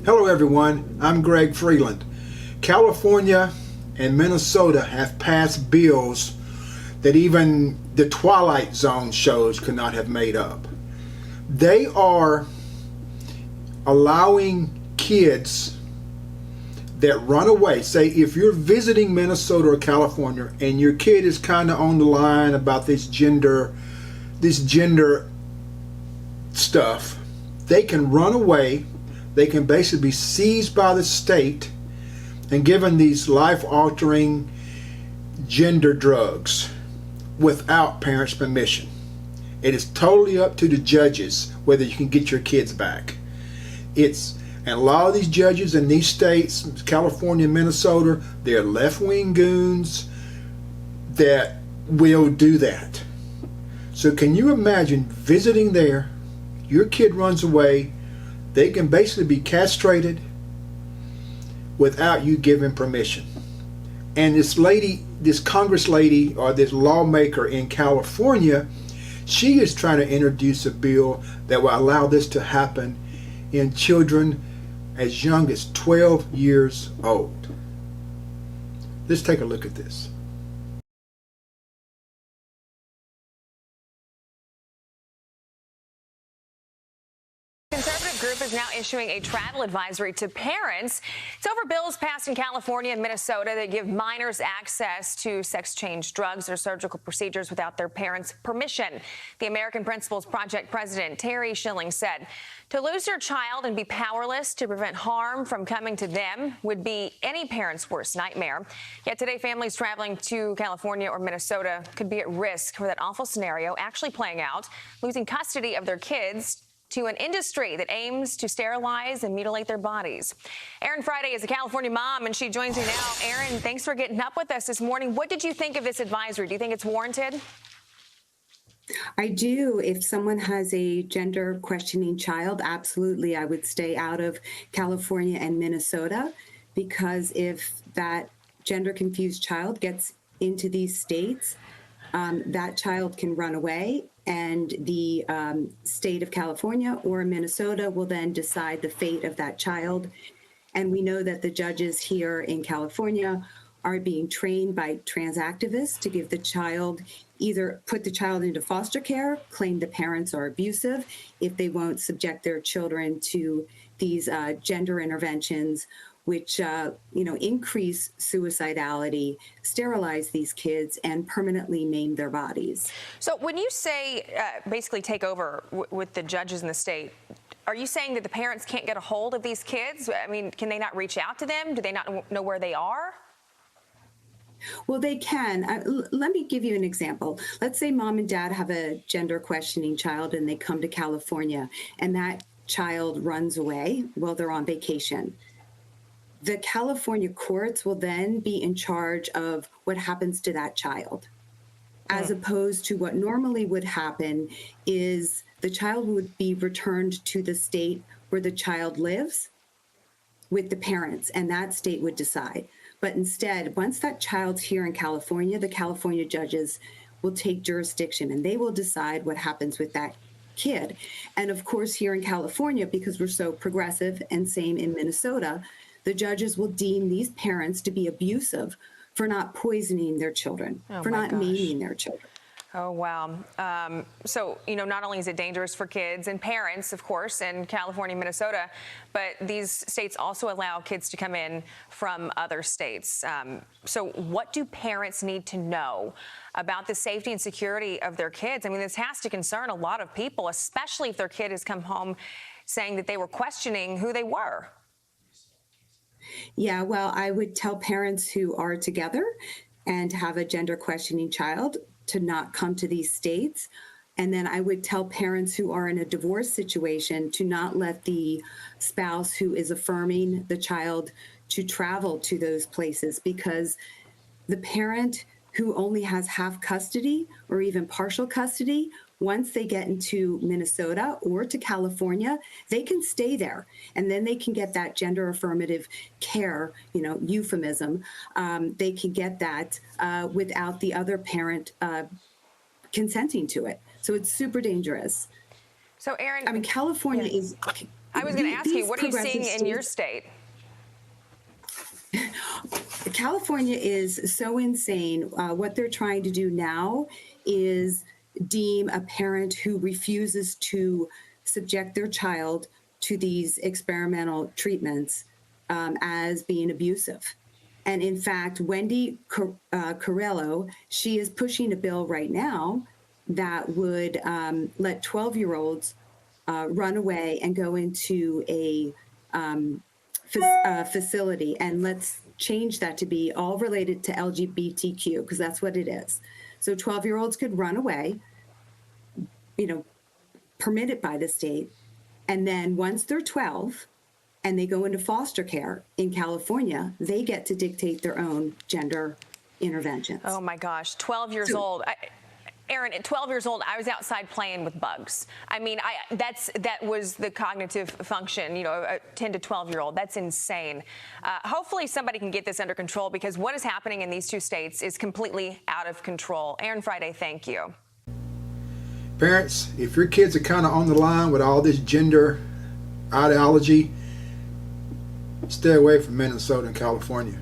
Hello everyone, I'm Greg Freeland. California and Minnesota have passed bills that even the Twilight Zone shows could not have made up. They are allowing kids that run away, say if you're visiting Minnesota or California and your kid is kind of on the line about this gender stuff, they can run away. They can basically be seized by the state and given these life-altering gender drugs without parents' permission. It is totally up to the judges whether you can get your kids back. And a lot of these judges in these states, California and Minnesota, they're left-wing goons that will do that. So can you imagine visiting there, your kid runs away, they can basically be castrated without you giving permission. And this Congress lady or this lawmaker in California, she is trying to introduce a bill that will allow this to happen in children as young as 12 years old. Let's take a look at this. Conservative group is now issuing a travel advisory to parents. It's over bills passed in California and Minnesota that give minors access to sex change drugs or surgical procedures without their parents' permission. The American Principles Project president, Terry Schilling, said, to lose your child and be powerless to prevent harm from coming to them would be any parent's worst nightmare. Yet today, families traveling to California or Minnesota could be at risk for that awful scenario actually playing out, losing custody of their kids to an industry that aims to sterilize and mutilate their bodies. Erin Friday is a California mom, and she joins me now. Erin, thanks for getting up with us this morning. What did you think of this advisory? Do you think it's warranted? I do. If someone has a gender questioning child, absolutely, I would stay out of California and Minnesota, because if that gender confused child gets into these states, that child can run away, and the state of California or Minnesota will then decide the fate of that child. And we know that the judges here in California are being trained by trans activists to give the child, either put the child into foster care, claim the parents are abusive if they won't subject their children to these gender interventions, which increase suicidality, sterilize these kids, and permanently maim their bodies. So when you say basically take over with the judges in the state, are you saying that the parents can't get a hold of these kids? I mean, can they not reach out to them? Do they not know where they are? Well, they can. Let me give you an example. Let's say mom and dad have a gender questioning child and they come to California and that child runs away while they're on vacation. The California courts will then be in charge of what happens to that child, as opposed to what normally would happen is the child would be returned to the state where the child lives with the parents, and that state would decide. But instead, once that child's here in California, the California judges will take jurisdiction and they will decide what happens with that kid. And of course, here in California, because we're so progressive, and same in Minnesota, the judges will deem these parents to be abusive for not poisoning their children, for not maiming their children. Oh, wow. So, not only is it dangerous for kids and parents, of course, in California and Minnesota, but these states also allow kids to come in from other states. So what do parents need to know about the safety and security of their kids? I mean, this has to concern a lot of people, especially if their kid has come home saying that they were questioning who they were. Yeah, well, I would tell parents who are together and have a gender questioning child to not come to these states. And then I would tell parents who are in a divorce situation to not let the spouse who is affirming the child to travel to those places, because the parent who only has half custody or even partial custody, once they get into Minnesota or to California, they can stay there. And then they can get that gender affirmative care, euphemism. They can get that without the other parent consenting to it. So it's super dangerous. So, Erin, I mean, California is I was going to ask you, these what are you seeing in your progressive state? California is so insane. What they're trying to do now is deem a parent who refuses to subject their child to these experimental treatments as being abusive. And in fact, Wendy Carrillo, she is pushing a bill right now that would let 12-year-olds run away and go into a facility, and let's change that to be all related to LGBTQ, because that's what it is. So 12-year-olds could run away, permitted by the state, and then once they're 12 and they go into foster care in California, they get to dictate their own gender interventions. Oh my gosh, 12 years old. Erin, at 12 years old, I was outside playing with bugs. I mean, that was the cognitive function, a 10 to 12-year-old. That's insane. Hopefully somebody can get this under control, because what is happening in these two states is completely out of control. Erin Friday, thank you. Parents, if your kids are kind of on the line with all this gender ideology, stay away from Minnesota and California.